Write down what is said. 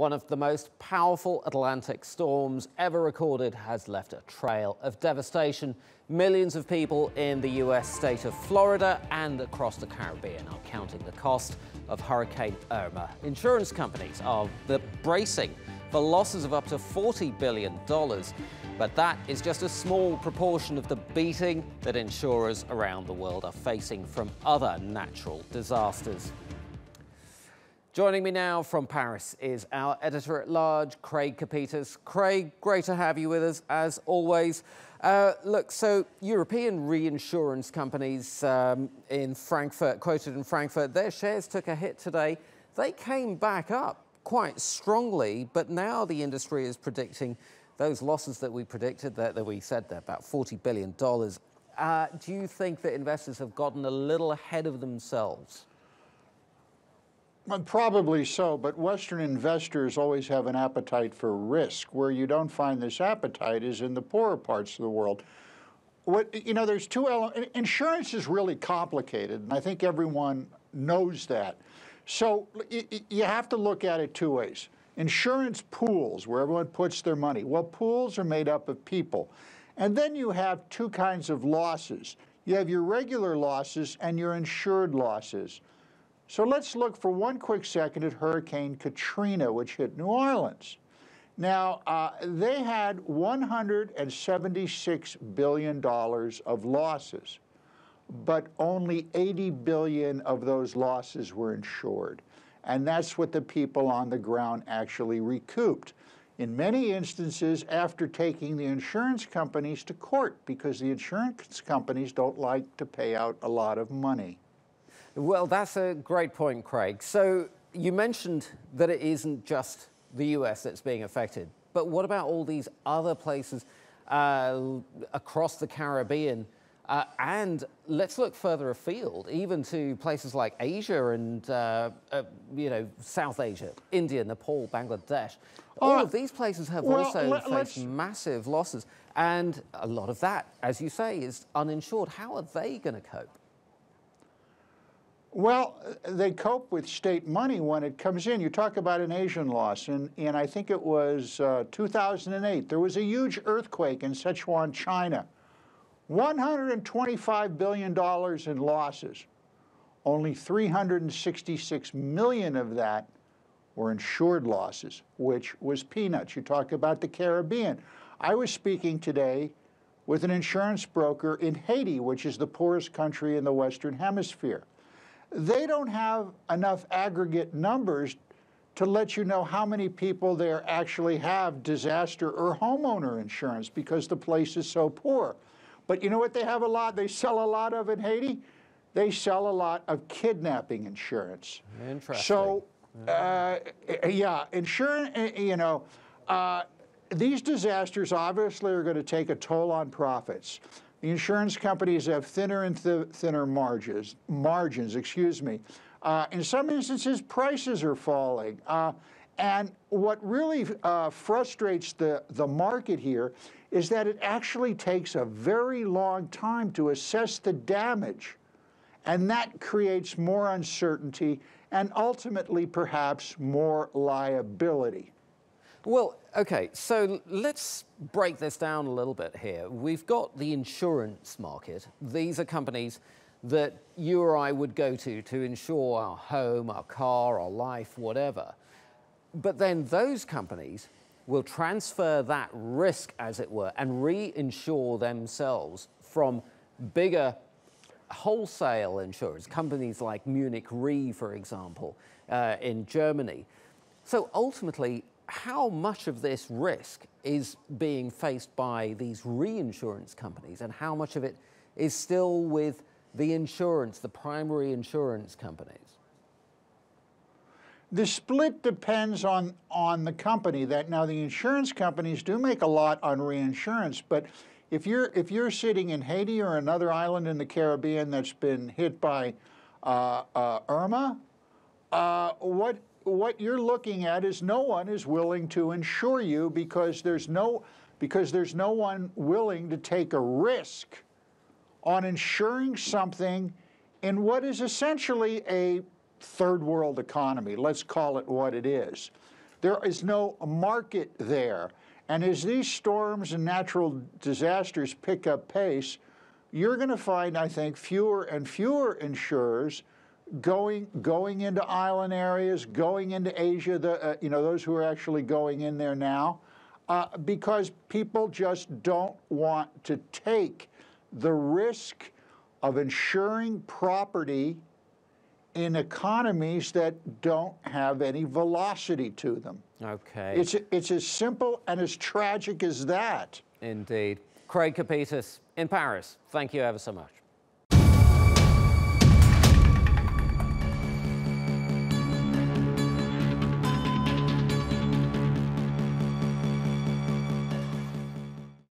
One of the most powerful Atlantic storms ever recorded has left a trail of devastation. Millions of people in the US state of Florida and across the Caribbean are counting the cost of Hurricane Irma. Insurance companies are bracing for losses of up to $40 billion. But that is just a small proportion of the beating that insurers around the world are facing from other natural disasters. Joining me now from Paris is our editor-at-large, Craig Copetas. Craig, great to have you with us, as always. Look, so European reinsurance companies in Frankfurt, quoted in Frankfurt, their shares took a hit today. They came back up quite strongly, but now the industry is predicting those losses that we predicted, that we said they're about $40 billion. Do you think that investors have gotten a little ahead of themselves? Well, probably so, but Western investors always have an appetite for risk. Where you don't find this appetite is in the poorer parts of the world. There's two elements. Insurance is really complicated, and I think everyone knows that. So you have to look at it two ways. Insurance pools, where everyone puts their money. Well, pools are made up of people. And then you have two kinds of losses. You have your regular losses and your insured losses. So let's look for one quick second at Hurricane Katrina, which hit New Orleans. Now, they had $176 billion of losses, but only $80 billion of those losses were insured. And that's what the people on the ground actually recouped. In many instances, after taking the insurance companies to court, because the insurance companies don't like to pay out a lot of money. Well, that's a great point, Craig. So you mentioned that it isn't just the US that's being affected, but what about all these other places across the Caribbean? And let's look further afield, even to places like Asia and, South Asia, India, Nepal, Bangladesh. All of these places have also faced massive losses. And a lot of that, as you say, is uninsured. How are they going to cope? Well, they cope with state money when it comes in. You talk about an Asian loss, and I think it was 2008. There was a huge earthquake in Sichuan, China. $125 billion in losses. Only $366 million of that were insured losses, which was peanuts. You talk about the Caribbean. I was speaking today with an insurance broker in Haiti, which is the poorest country in the Western Hemisphere. They don't have enough aggregate numbers to let you know how many people there actually have disaster or homeowner insurance because the place is so poor. But you know what they have a lot? They sell a lot of in Haiti? They sell a lot of kidnapping insurance. Interesting. So, insurance, these disasters obviously are going to take a toll on profits. The insurance companies have thinner and thinner margins. In some instances, prices are falling. And what really frustrates the market here is that it actually takes a very long time to assess the damage. And that creates more uncertainty and ultimately perhaps more liability. Well, okay, so let's break this down a little bit here. We've got the insurance market. These are companies that you or I would go to insure our home, our car, our life, whatever. But then those companies will transfer that risk, as it were, and reinsure themselves from bigger wholesale insurers, companies like Munich Re, for example, in Germany. So ultimately, how much of this risk is being faced by these reinsurance companies, and how much of it is still with the insurance, the primary insurance companies? The split depends on the company. Now the insurance companies do make a lot on reinsurance, but if you're sitting in Haiti or another island in the Caribbean that's been hit by Irma, what you're looking at is no one is willing to insure you because there's no one willing to take a risk on insuring something in what is essentially a third world economy. Let's call it what it is. There is no market there. And as these storms and natural disasters pick up pace, you're going to find, I think, fewer and fewer insurers going into island areas, going into Asia, those who are actually going in there now, because people just don't want to take the risk of insuring property in economies that don't have any velocity to them. Okay. It's as simple and as tragic as that. Indeed. Craig Copetas in Paris, thank you ever so much.